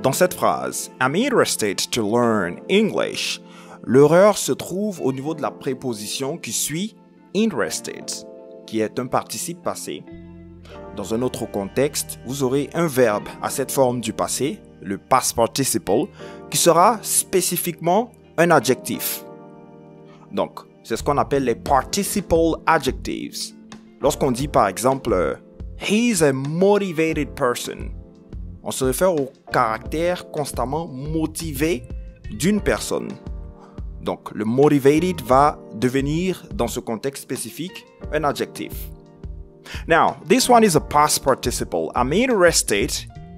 Dans cette phrase, I'm interested to learn English, l'erreur se trouve au niveau de la préposition qui suit interested, qui est un participe passé. Dans un autre contexte, vous aurez un verbe à cette forme du passé, le past participle, qui sera spécifiquement un adjectif. Donc, c'est ce qu'on appelle les participle adjectives. Lorsqu'on dit par exemple « He's a motivated person », on se réfère au caractère constamment motivé d'une personne. Donc, le motivated va devenir, dans ce contexte spécifique, un adjectif. Now, this one is a past participle. I'm interested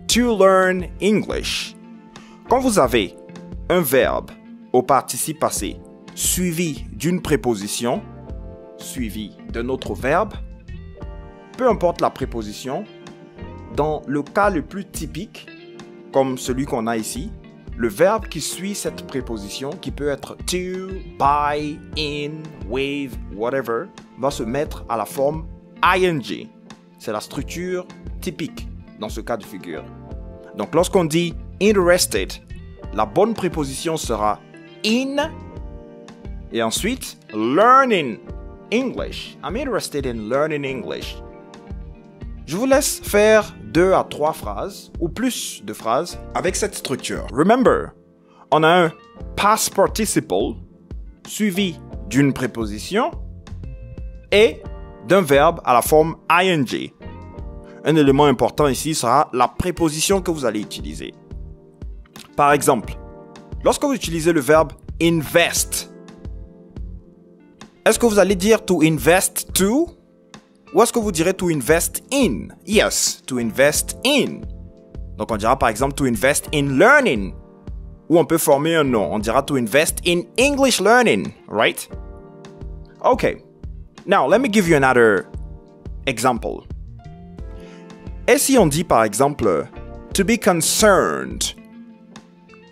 to learn English. Quand vous avez un verbe au participe passé suivi d'une préposition, suivi d'un autre verbe, peu importe la préposition, dans le cas le plus typique, comme celui qu'on a ici, le verbe qui suit cette préposition, qui peut être to, by, in, with, whatever, va se mettre à la forme ing. C'est la structure typique dans ce cas de figure. Donc lorsqu'on dit interested, la bonne préposition sera in et ensuite learning English. I'm interested in learning English. Je vous laisse faire 2 à 3 phrases ou plus de phrases avec cette structure. Remember, on a un past participle suivi d'une préposition et d'un verbe à la forme ing. Un élément important ici sera la préposition que vous allez utiliser. Par exemple, lorsque vous utilisez le verbe invest, est-ce que vous allez dire to invest to? Ou est-ce que vous direz to invest in? Yes, to invest in. Donc on dira par exemple to invest in learning. Ou on peut former un nom. On dira to invest in English learning, right? Okay. Now, let me give you another example. Et si on dit par exemple to be concerned?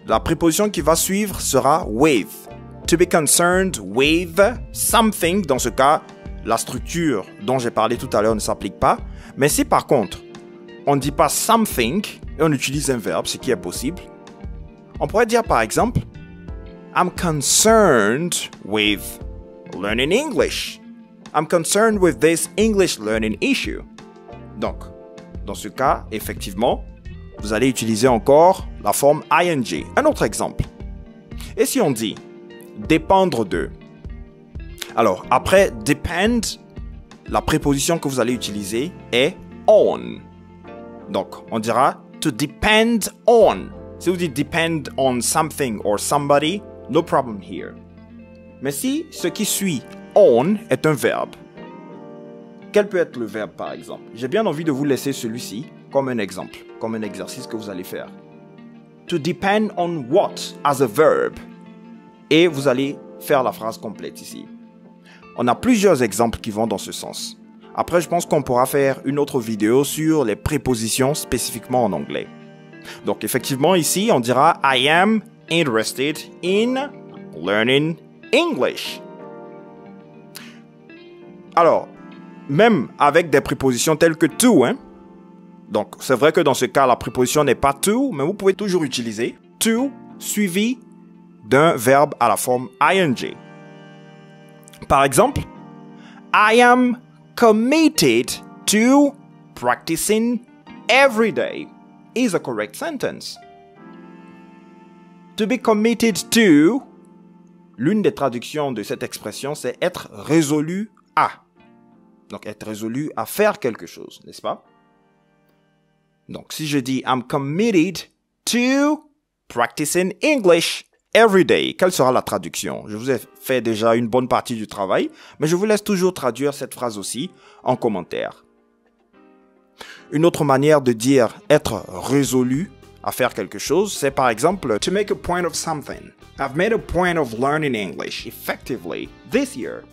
La préposition qui va suivre sera with. To be concerned with something, dans ce cas, la structure dont j'ai parlé tout à l'heure ne s'applique pas. Mais si par contre, on ne dit pas something et on utilise un verbe, ce qui est possible, on pourrait dire par exemple, I'm concerned with learning English. I'm concerned with this English learning issue. Donc, dans ce cas, effectivement, vous allez utiliser encore la forme ing. Un autre exemple. Et si on dit dépendre de? Alors, après depend, la préposition que vous allez utiliser est on. Donc, on dira to depend on. Si vous dites depend on something or somebody, no problem here. Mais si ce qui suit on est un verbe, quel peut être le verbe par exemple? J'ai bien envie de vous laisser celui-ci comme un exemple, comme un exercice que vous allez faire. To depend on what as a verb. Et vous allez faire la phrase complète ici. On a plusieurs exemples qui vont dans ce sens. Après, je pense qu'on pourra faire une autre vidéo sur les prépositions spécifiquement en anglais. Donc, effectivement, ici, on dira I am interested in learning English. Alors, même avec des prépositions telles que to, donc c'est vrai que dans ce cas, la préposition n'est pas to, mais vous pouvez toujours utiliser to suivi d'un verbe à la forme ing. Par exemple, I am committed to practicing every day is a correct sentence. To be committed to, l'une des traductions de cette expression, c'est être résolu à. Donc, être résolu à faire quelque chose, n'est-ce pas? Donc, si je dis I'm committed to practicing English every day, quelle sera la traduction? Je vous ai fait déjà une bonne partie du travail, mais je vous laisse toujours traduire cette phrase aussi en commentaire. Une autre manière de dire être résolu à faire quelque chose, c'est par exemple to make a point of something. I've made a point of learning English effectively this year.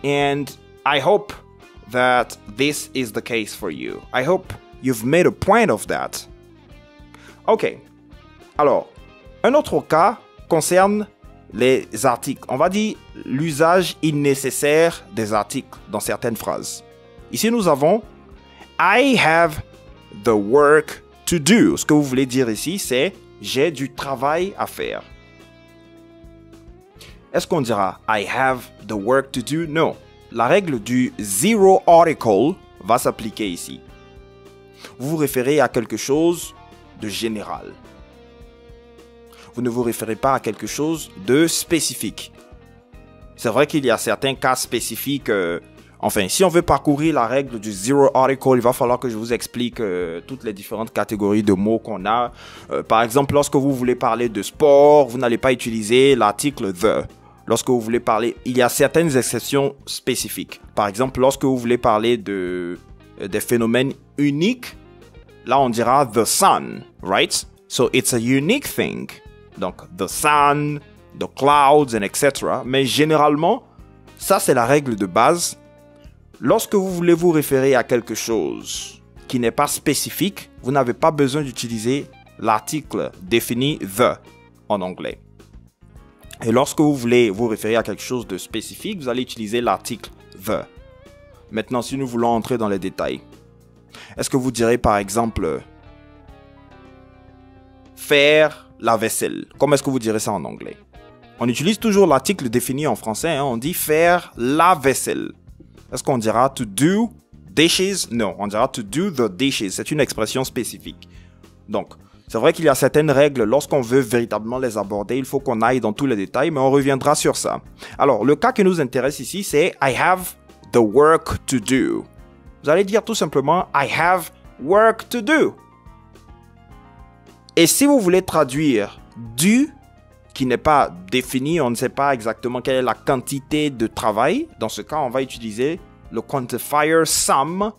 And I hope that this is the case for you. I hope you've made a point of that. Ok. Alors, un autre cas concerne les articles. On va dire l'usage innécessaire des articles dans certaines phrases. Ici, nous avons I have the work to do. Ce que vous voulez dire ici, c'est j'ai du travail à faire. Est-ce qu'on dira I have the work to do? Non. La règle du zero article va s'appliquer ici. Vous vous référez à quelque chose de général. Vous ne vous référez pas à quelque chose de spécifique. C'est vrai qu'il y a certains cas spécifiques. Enfin, si on veut parcourir la règle du zero article, il va falloir que je vous explique toutes les différentes catégories de mots qu'on a. Par exemple, lorsque vous voulez parler de sport, vous n'allez pas utiliser l'article the. Lorsque vous voulez parler, il y a certaines exceptions spécifiques. Par exemple, lorsque vous voulez parler des phénomènes uniques, là on dira the sun, right? So it's a unique thing. Donc the sun, the clouds, and etc. Mais généralement, ça c'est la règle de base. Lorsque vous voulez vous référer à quelque chose qui n'est pas spécifique, vous n'avez pas besoin d'utiliser l'article défini the en anglais. Et lorsque vous voulez vous référer à quelque chose de spécifique, vous allez utiliser l'article the. Maintenant, si nous voulons entrer dans les détails, est-ce que vous direz par exemple faire la vaisselle? Comment est-ce que vous direz ça en anglais? On utilise toujours l'article défini en français, hein? On dit faire la vaisselle. Est-ce qu'on dira to do dishes? Non, on dira to do the dishes. C'est une expression spécifique. Donc, c'est vrai qu'il y a certaines règles, lorsqu'on veut véritablement les aborder, il faut qu'on aille dans tous les détails, mais on reviendra sur ça. Alors, le cas qui nous intéresse ici, c'est I have the work to do. Vous allez dire tout simplement I have work to do. Et si vous voulez traduire do, qui n'est pas défini, on ne sait pas exactement quelle est la quantité de travail, dans ce cas, on va utiliser le quantifier some,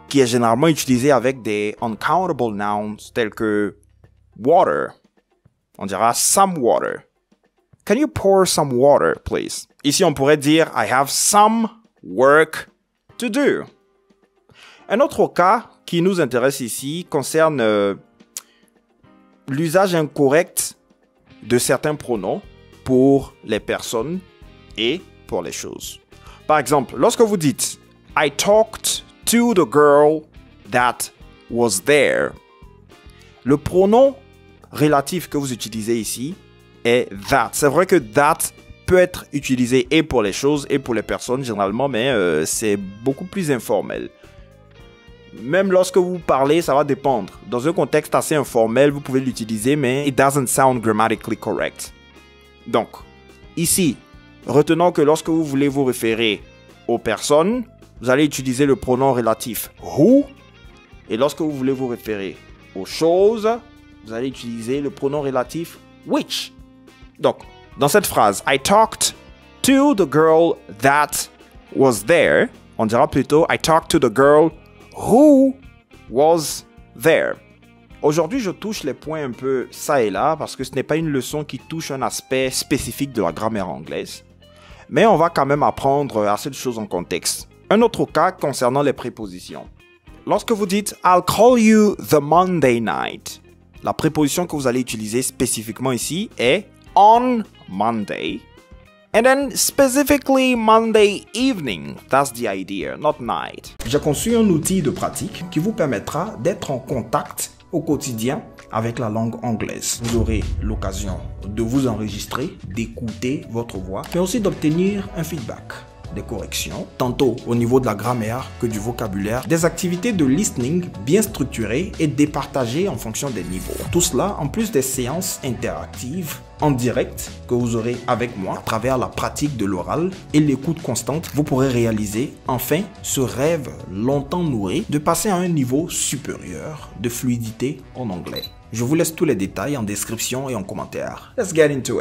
qui est généralement utilisé avec des uncountable nouns tels que water. On dira some water. Can you pour some water, please? Ici, on pourrait dire I have some work to do. Un autre cas qui nous intéresse ici concerne l'usage incorrect de certains pronoms pour les personnes et pour les choses. Par exemple, lorsque vous dites I talked to the girl that was there, le pronom relatif que vous utilisez ici est that. C'est vrai que that peut être utilisé et pour les choses et pour les personnes généralement, mais c'est beaucoup plus informel. Même lorsque vous parlez, ça va dépendre. Dans un contexte assez informel, vous pouvez l'utiliser, mais it doesn't sound grammatically correct. Donc, ici, retenons que lorsque vous voulez vous référer aux personnes, vous allez utiliser le pronom relatif who. Et lorsque vous voulez vous référer aux choses, vous allez utiliser le pronom relatif which. Donc, dans cette phrase, I talked to the girl that was there. On dira plutôt I talked to the girl who was there. Aujourd'hui, je touche les points un peu ça et là parce que ce n'est pas une leçon qui touche un aspect spécifique de la grammaire anglaise. Mais on va quand même apprendre assez de choses en contexte. Un autre cas concernant les prépositions. Lorsque vous dites I'll call you the Monday night, la préposition que vous allez utiliser spécifiquement ici est on Monday. And then specifically Monday evening. That's the idea, not night. J'ai conçu un outil de pratique qui vous permettra d'être en contact au quotidien avec la langue anglaise. Vous aurez l'occasion de vous enregistrer, d'écouter votre voix, mais aussi d'obtenir un feedback, des corrections, tantôt au niveau de la grammaire que du vocabulaire, des activités de listening bien structurées et départagées en fonction des niveaux. Tout cela en plus des séances interactives en direct que vous aurez avec moi à travers la pratique de l'oral et l'écoute constante. Vous pourrez réaliser enfin ce rêve longtemps nourri de passer à un niveau supérieur de fluidité en anglais. Je vous laisse tous les détails en description et en commentaire. Let's get into it.